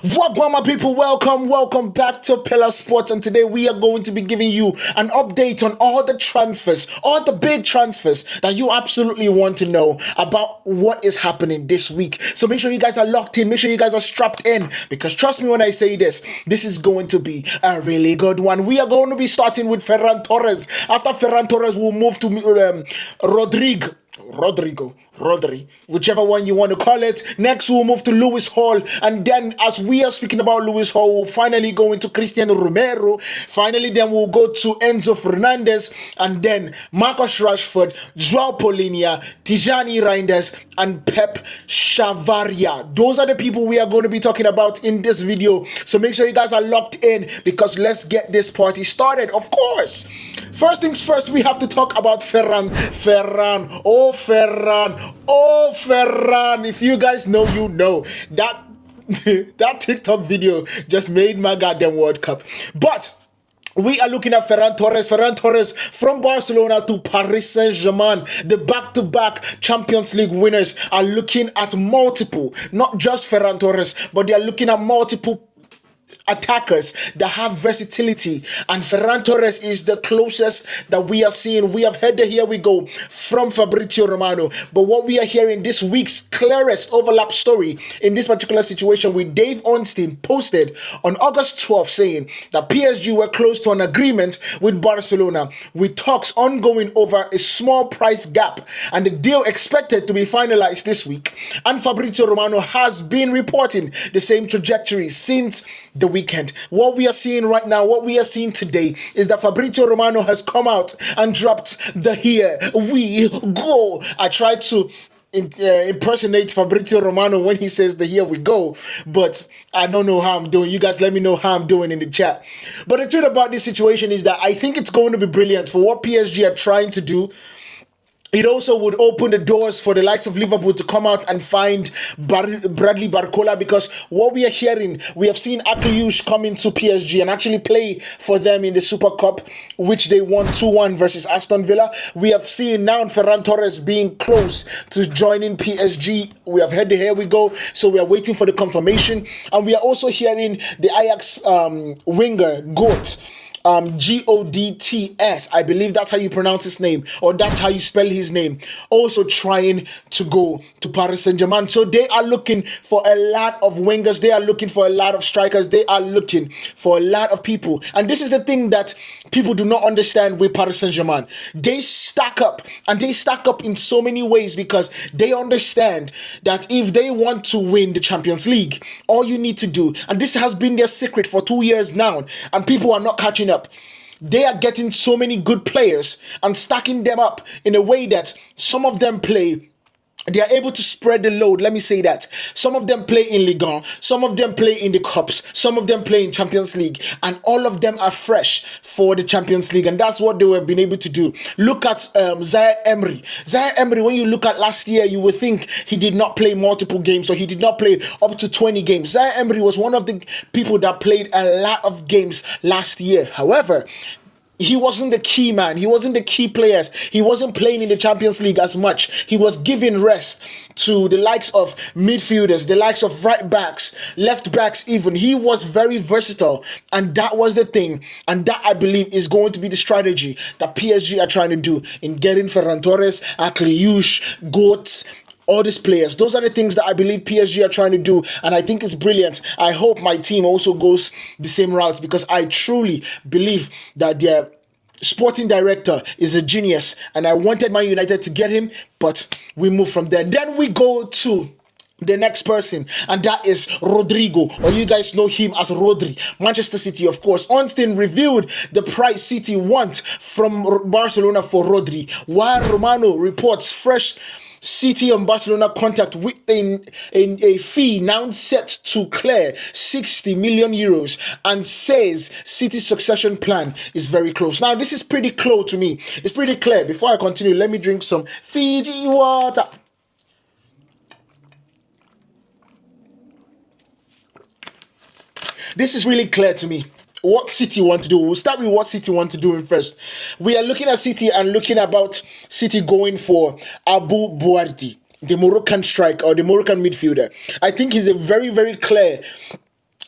What my people, welcome back to Pillar Sports, and today we are going to be giving you an update on all the transfers, all the big transfers that you absolutely want to know about what is happening this week. So make sure you guys are locked in, make sure you guys are strapped in, because trust me when I say this is going to be a really good one. We are going to be starting with Ferran Torres. After Ferran Torres, we'll move to Rodri, whichever one you want to call it. Next, we'll move to Lewis Hall, and then as we are speaking about Lewis Hall, we'll finally go into Cristiano Romero. Finally, then we'll go to Enzo Fernandez, and then Marcus Rashford, Joao Polinia, Tijani Reinders, and Pep Chavaria. Those are the people we are going to be talking about in this video. So make sure you guys are locked in, because let's get this party started. Of course, first things first, we have to talk about Ferran. Oh, Ferran. If you guys know, you know. That TikTok video just made my goddamn World Cup. But we are looking at Ferran Torres. Ferran Torres from Barcelona to Paris Saint-Germain. The back-to-back Champions League winners are looking at multiple, not just Ferran Torres, but they are looking at multiple attackers that have versatility, and Ferran Torres is the closest that we are seeing. We have heard the here we go from Fabrizio Romano, but what we are hearing this week's clearest overlap story in this particular situation with Dave Ornstein posted on August 12th saying that PSG were close to an agreement with Barcelona, with talks ongoing over a small price gap, and the deal expected to be finalized this week. And Fabrizio Romano has been reporting the same trajectory since the weekend. What we are seeing right now, what we are seeing today, is that Fabrizio Romano has come out and dropped the here we go. I tried to impersonate Fabrizio Romano when he says the here we go, but I don't know how I'm doing. You guys let me know how I'm doing in the chat. But the truth about this situation is that I think it's going to be brilliant for what PSG are trying to do. It also would open the doors for the likes of Liverpool to come out and find Bradley Barcola, because what we are hearing, we have seen Akliouche come into PSG and actually play for them in the Super Cup, which they won 2-1 versus Aston Villa. We have seen now Ferran Torres being close to joining PSG. We have heard the here we go, so we are waiting for the confirmation. And we are also hearing the Ajax winger, Goat. Godts, I believe that's how you pronounce his name, or that's how you spell his name, also trying to go to Paris Saint-Germain. So they are looking for a lot of wingers, they are looking for a lot of strikers, they are looking for a lot of people. And this is the thing that people do not understand with Paris Saint-Germain. They stack up, and they stack up in so many ways, because they understand that if they want to win the Champions League, all you need to do, and this has been their secret for 2 years now, and people are not catching up. They are getting so many good players and stacking them up in a way that some of them play. They are able to spread the load. Let me say that. Some of them play in Ligue 1, some of them play in the Cups, some of them play in Champions League, and all of them are fresh for the Champions League, and that's what they have been able to do. Look at Zaire Emery. Zaire Emery, when you look at last year, you would think he did not play multiple games, or he did not play up to 20 games. Zaire Emery was one of the people that played a lot of games last year. However, he wasn't the key man. He wasn't the key players. He wasn't playing in the Champions League as much. He was giving rest to the likes of midfielders, the likes of right backs, left backs even. He was very versatile, and that was the thing. And that, I believe, is going to be the strategy that PSG are trying to do in getting Ferran Torres, Akliouche, Goat, all these players. Those are the things that I believe PSG are trying to do, and I think it's brilliant. I hope my team also goes the same routes, because I truly believe that their sporting director is a genius, and I wanted Man United to get him, but we move from there. Then we go to the next person, and that is Rodrigo, or you guys know him as Rodri. Manchester City, of course. Ornstein revealed the price City want from Barcelona for Rodri, while Romano reports fresh City and Barcelona contact with a fee now set to clear 60 million euros, and says City's succession plan is very close. Now, this is pretty close to me. It's pretty clear. Before I continue, let me drink some Fiji water. This is really clear to me. What City want to do. We'll start with what City want to do in first. We are looking at City and looking about City going for Abu Buardi, the Moroccan striker or the Moroccan midfielder. I think he's a very, very clear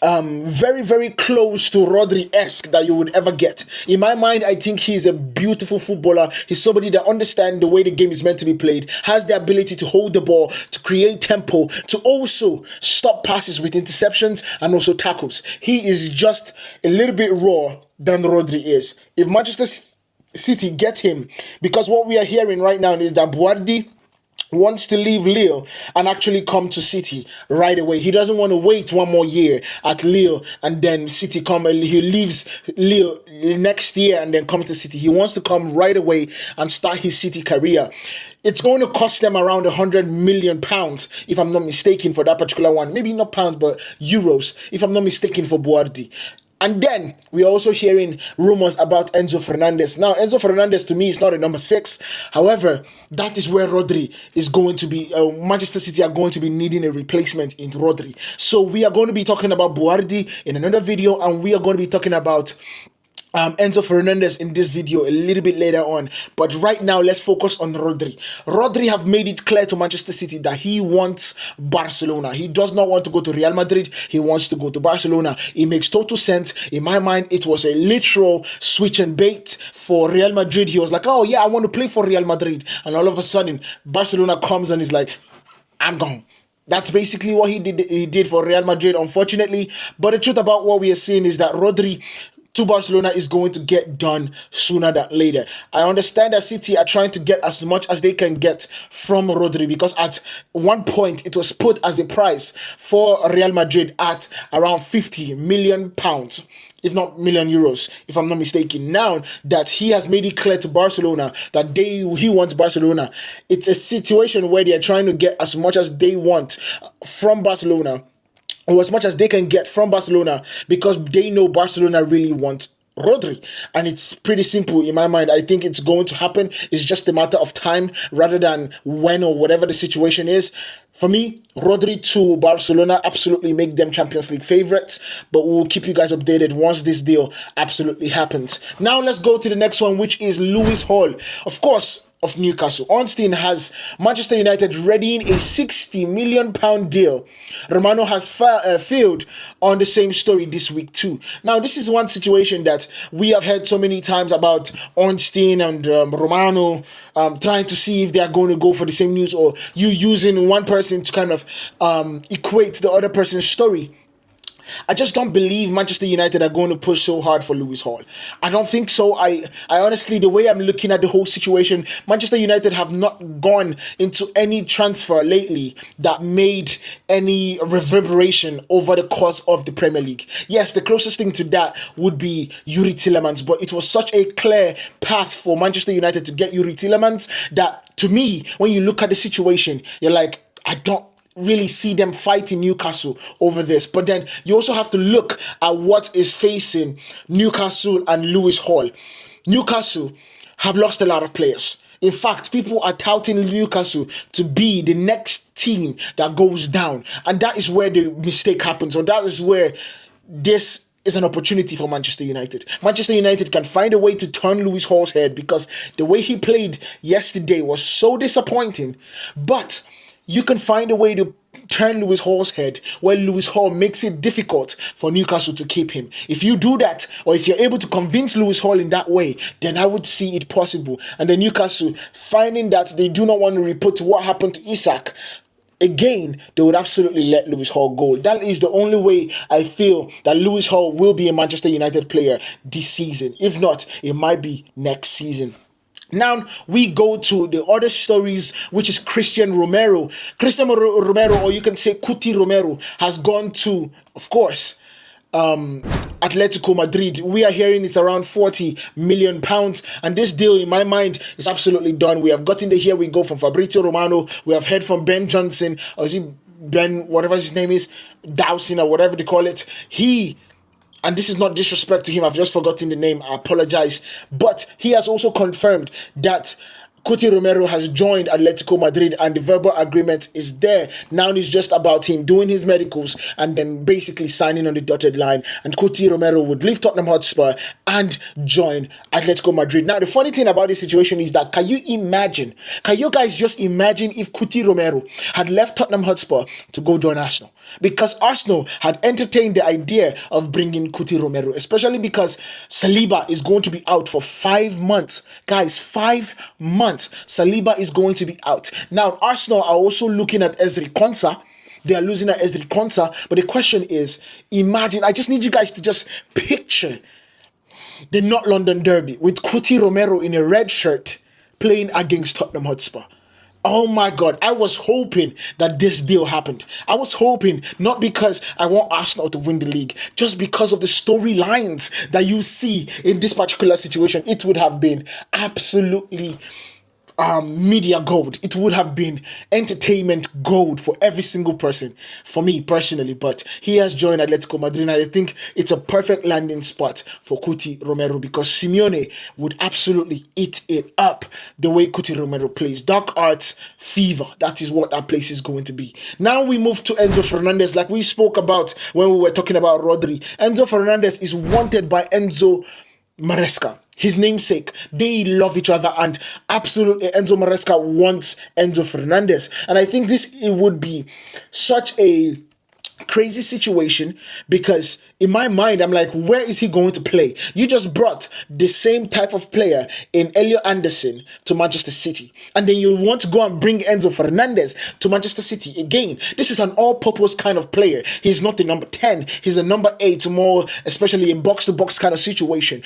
very, very close to Rodri-esque that you would ever get. In my mind, I think he's a beautiful footballer. He's somebody that understands the way the game is meant to be played, has the ability to hold the ball, to create tempo, to also stop passes with interceptions and also tackles. He is just a little bit raw than Rodri is. If Manchester City get him, because what we are hearing right now is that Buardi wants to leave Lille and actually come to City right away. He doesn't want to wait one more year at Lille and then City come. He leaves Lille next year and then come to City. He wants to come right away and start his City career. It's going to cost them around £100 million, if I'm not mistaken, for that particular one. Maybe not pounds, but euros, if I'm not mistaken, for Buardi. And then we're also hearing rumors about Enzo Fernandez. Now, Enzo Fernandez to me is not a number 6. However, that is where Rodri is going to be. Manchester City are going to be needing a replacement in Rodri. So we are going to be talking about Buardi in another video, and we are going to be talking about Enzo Fernandez in this video a little bit later on. But right now, let's focus on Rodri. Rodri have made it clear to Manchester City that he wants Barcelona. He does not want to go to Real Madrid. He wants to go to Barcelona. It makes total sense. In my mind, it was a literal switch and bait for Real Madrid. He was like, oh yeah, I want to play for Real Madrid. And all of a sudden, Barcelona comes and is like, I'm gone. That's basically what he did. He did for Real Madrid, unfortunately. But the truth about what we are seeing is that Rodri to Barcelona is going to get done sooner than later. I understand that City are trying to get as much as they can get from Rodri, because at one point it was put as a price for Real Madrid at around £50 million, if not million euros, if I'm not mistaken. Now that he has made it clear to Barcelona that he wants Barcelona, it's a situation where they are trying to get as much as they want from Barcelona, or as much as they can get from Barcelona, because they know Barcelona really want Rodri. And it's pretty simple in my mind. I think it's going to happen. It's just a matter of time rather than when or whatever the situation is. For me, Rodri to Barcelona absolutely make them Champions League favorites, but we'll keep you guys updated once this deal absolutely happens. Now let's go to the next one, which is Lewis Hall. Of course, of Newcastle. Ornstein has Manchester United readying a £60 million deal. Romano has failed on the same story this week too. Now, this is one situation that we have heard so many times about Ornstein and Romano trying to see if they are going to go for the same news, or you using one person to kind of equate the other person's story. I just don't believe Manchester United are going to push so hard for Lewis Hall. I don't think so. I honestly, the way I'm looking at the whole situation, Manchester United have not gone into any transfer lately that made any reverberation over the course of the Premier League. Yes, the closest thing to that would be Yuri Tillemans, but it was such a clear path for Manchester United to get Yuri Tillemans that, to me, when you look at the situation, you're like, I don't really see them fighting Newcastle over this. But then you also have to look at what is facing Newcastle and Lewis Hall. Newcastle have lost a lot of players. In fact, people are touting Newcastle to be the next team that goes down. And that is where the mistake happens, or that is where this is an opportunity for Manchester United. Manchester United can find a way to turn Lewis Hall's head, because the way he played yesterday was so disappointing. But you can find a way to turn Lewis Hall's head where Lewis Hall makes it difficult for Newcastle to keep him. If you do that, or if you're able to convince Lewis Hall in that way, then I would see it possible. And then Newcastle, finding that they do not want to repeat what happened to Isak again, they would absolutely let Lewis Hall go. That is the only way I feel that Lewis Hall will be a Manchester United player this season. If not, it might be next season. Now we go to the other stories, which is Christian Romero. Christian Romero, or you can say Cuti Romero, has gone to, of course, Atletico Madrid. We are hearing it's around £40 million, and this deal, in my mind, is absolutely done. We have gotten the here we go from Fabrizio Romano. We have heard from Ben Johnson, or is it Ben, whatever his name is, Dowson, or whatever they call it. And this is not disrespect to him, I've just forgotten the name, I apologize. But he has also confirmed that Cuti Romero has joined Atletico Madrid and the verbal agreement is there. Now it's just about him doing his medicals and then basically signing on the dotted line. And Cuti Romero would leave Tottenham Hotspur and join Atletico Madrid. Now, the funny thing about this situation is that can you guys just imagine if Cuti Romero had left Tottenham Hotspur to go join Arsenal? because Arsenal had entertained the idea of bringing Cuti Romero, especially because Saliba is going to be out for 5 months. Guys, 5 months. Saliba is going to be out. Now, Arsenal are also looking at Ezri Konsa. They are losing at Ezri Konsa. But the question is, imagine, I just need you guys to just picture the North London Derby with Cuti Romero in a red shirt playing against Tottenham Hotspur. Oh my God, I was hoping that this deal happened. I was hoping, not because I want Arsenal to win the league, just because of the storylines that you see in this particular situation. It would have been absolutely media gold. It would have been entertainment gold for every single person, for me personally. But he has joined Atletico Madrid, and I think it's a perfect landing spot for Cuti Romero, because Simeone would absolutely eat it up the way Cuti Romero plays. Dark arts fever, that is what that place is going to be. Now we move to Enzo Fernandez, like we spoke about when we were talking about Rodri. Enzo Fernandez is wanted by Enzo Maresca, his namesake. They love each other, and absolutely Enzo Maresca wants Enzo Fernandez. And I think it would be such a crazy situation, because in my mind I'm like, where is he going to play? You just brought the same type of player in Elliot Anderson to Manchester City, and then you want to go and bring Enzo Fernandez to Manchester City again. This is an all-purpose kind of player. He's not the number 10, he's a number 8, more especially in box-to-box kind of situation.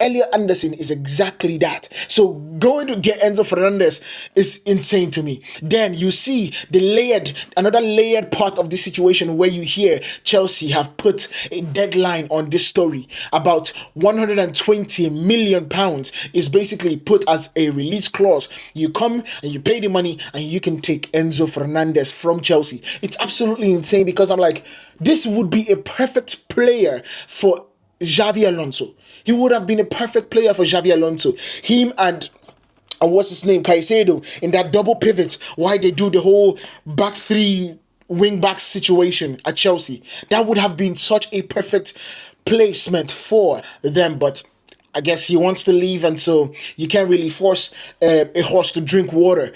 Elliot Anderson is exactly that. So going to get Enzo Fernandez is insane to me. Then you see another layered part of this situation, where you hear Chelsea have put a deadline on this story. About 120 million pounds is basically put as a release clause. You come and you pay the money and you can take Enzo Fernandez from Chelsea. It's absolutely insane, because I'm like, this would be a perfect player for Xavi Alonso. He would have been a perfect player for Xavi Alonso. Him and what's his name, Caicedo, in that double pivot, why they do the whole back three wing back situation at Chelsea. That would have been such a perfect placement for them. But I guess he wants to leave, and so you can't really force a horse to drink water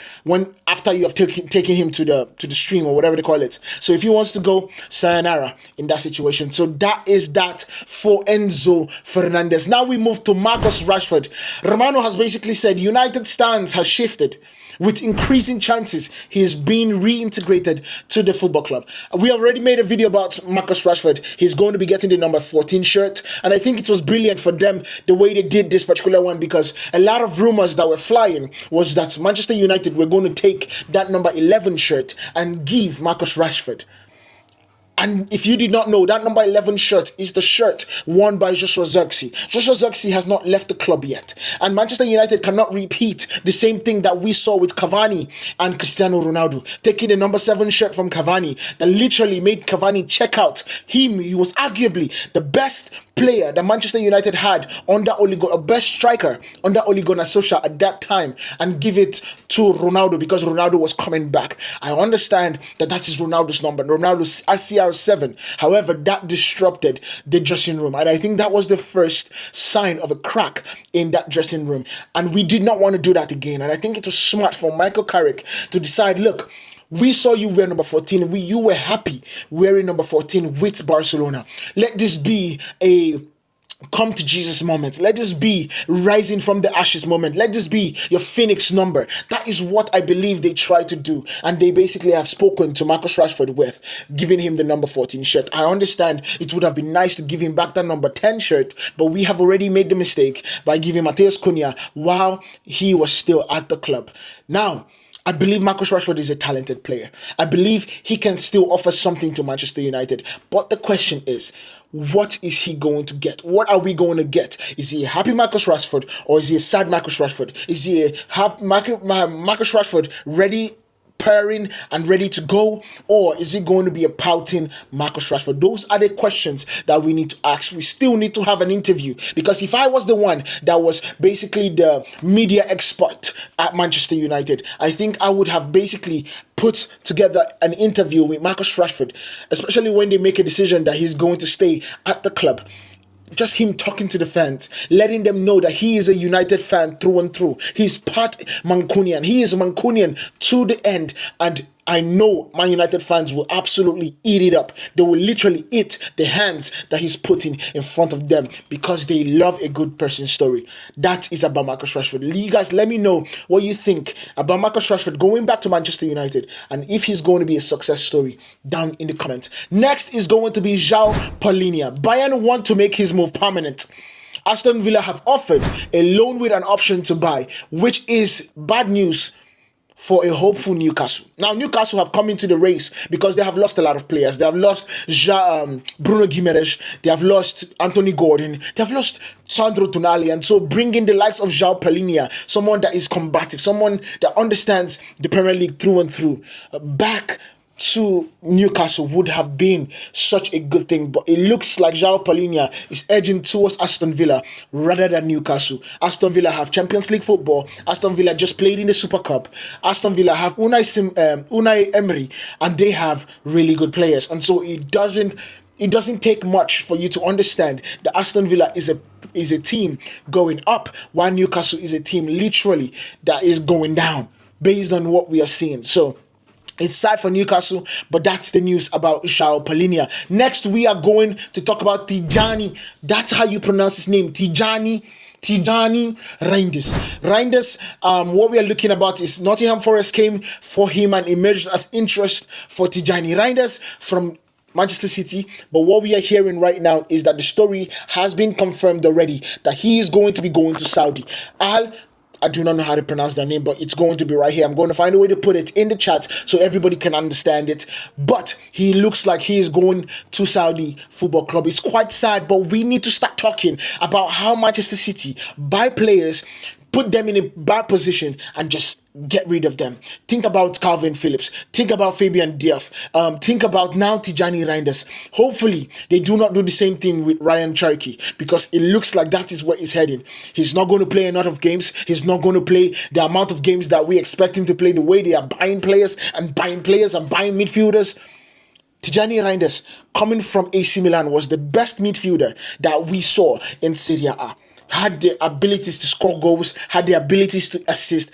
after you have taken him to the stream, or whatever they call it. So if he wants to go, sayonara in that situation. So that is that for Enzo Fernandez. Now we move to Marcus Rashford. Romano has basically said United stance has shifted. With increasing chances, he is being reintegrated to the football club. We already made a video about Marcus Rashford. He's going to be getting the number 14 shirt. And I think it was brilliant for them, the way they did this particular one, because a lot of rumors that were flying was that Manchester United were going to take that number 11 shirt and give Marcus Rashford. And if you did not know, that number 11 shirt is the shirt worn by Joshua Zirkzee. Joshua Zirkzee has not left the club yet. And Manchester United cannot repeat the same thing that we saw with Cavani and Cristiano Ronaldo. Taking the number 7 shirt from Cavani that literally made Cavani check out. He was arguably the best player that Manchester United had under a best striker under Ole Gunnar Solskjaer at that time, and give it to Ronaldo because Ronaldo was coming back. I understand that is Ronaldo's number, Ronaldo's CR7. However, that disrupted the dressing room, and I think that was the first sign of a crack in that dressing room, and we did not want to do that again. And I think it was smart for Michael Carrick to decide, look, we saw you wear number 14. You were happy wearing number 14 with Barcelona. Let this be a come to Jesus moment. Let this be rising from the ashes moment. Let this be your Phoenix number. That is what I believe they try to do. And they basically have spoken to Marcus Rashford with giving him the number 14 shirt. I understand it would have been nice to give him back that number 10 shirt, but we have already made the mistake by giving Mateus Cunha while he was still at the club. Now, I believe Marcus Rashford is a talented player. I believe he can still offer something to Manchester United. But the question is, what is he going to get? What are we going to get? Is he a happy Marcus Rashford, or is he a sad Marcus Rashford? Is he a happy Marcus Rashford ready, purring and ready to go, or is it going to be a pouting Marcus Rashford? Those are the questions that we need to ask. We still need to have an interview, because if I was the one that was basically the media expert at Manchester United, I think I would have basically put together an interview with Marcus Rashford, especially when they make a decision that he's going to stay at the club. Just him talking to the fans, letting them know that he is a United fan through and through. He's part Mancunian. He is Mancunian to the end. And I know Man United fans will absolutely eat it up. They will literally eat the hands that he's putting in front of them because they love a good person story. That is about Marcus Rashford. You guys, let me know what you think about Marcus Rashford going back to Manchester United and if he's going to be a success story down in the comments. Next is going to be João Palhinha. Bayern want to make his move permanent. Aston Villa have offered a loan with an option to buy, which is bad news for a hopeful Newcastle. Now, Newcastle have come into the race because they have lost a lot of players. They have lost Bruno Guimaraes. They have lost Anthony Gordon. They have lost Sandro Tonali. And so bringing the likes of João Palhinha, someone that is combative, someone that understands the Premier League through and through, back to Newcastle would have been such a good thing, but it looks like João Palhinha is edging towards Aston Villa rather than Newcastle. Aston Villa have Champions League football. Aston Villa just played in the Super Cup. Aston Villa have Unai Emery, and they have really good players, and so it doesn't take much for you to understand that Aston Villa is a team going up, while Newcastle is a team literally that is going down based on what we are seeing. So it's sad for Newcastle, but that's the news about João Palhinha. Next, we are going to talk about Tijani. That's how you pronounce his name, Tijani Reinders. What we are looking about is Nottingham Forest came for him and emerged as interest for Tijani Reinders from Manchester City, but what we are hearing right now is that the story has been confirmed already that he is going to be going to Saudi. I do not know how to pronounce that name, but it's going to be right here. I'm going to find a way to put it in the chat so everybody can understand it. But he looks like he is going to Saudi Football Club. It's quite sad, but we need to start talking about how Manchester City buy players, put them in a bad position, and just get rid of them. Think about Calvin Phillips. Think about Fabian Diaz. Think about now Tijani Reinders. Hopefully, they do not do the same thing with Ryan Cherky, because it looks like that is where he's heading. He's not going to play a lot of games. He's not going to play the amount of games that we expect him to play, the way they are buying players and buying midfielders. Tijani Reinders, coming from AC Milan, was the best midfielder that we saw in Serie A. Had the abilities to score goals, had the abilities to assist,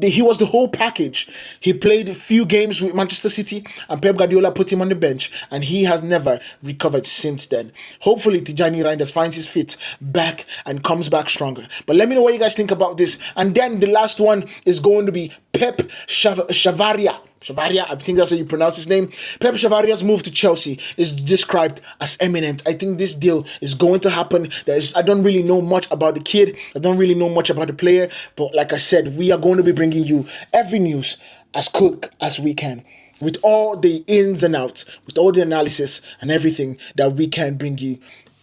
he was the whole package. He played a few games with Manchester City and Pep Guardiola put him on the bench, and he has never recovered since then. Hopefully Tijani Reinders finds his feet back and comes back stronger. But let me know what you guys think about this. And then the last one is going to be Pep Chavaria, I think that's how you pronounce his name. Pep Chavaria's move to Chelsea is described as imminent. I think this deal is going to happen. I don't really know much about the kid. I don't really know much about the player. But like I said, we are going to be bringing you every news as quick as we can, with all the ins and outs, with all the analysis and everything that we can bring you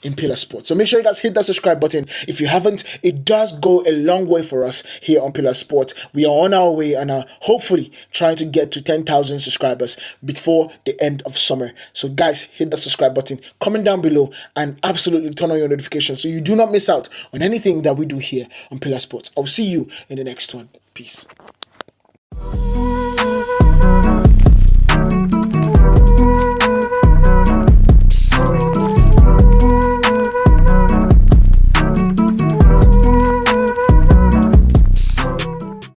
in Pillar Sports. So make sure you guys hit that subscribe button. If you haven't, it does go a long way for us here on Pillar Sports. We are on our way and are hopefully trying to get to 10,000 subscribers before the end of summer. So guys, hit that subscribe button, comment down below, and absolutely turn on your notifications so you do not miss out on anything that we do here on Pillar Sports. I'll see you in the next one. Peace.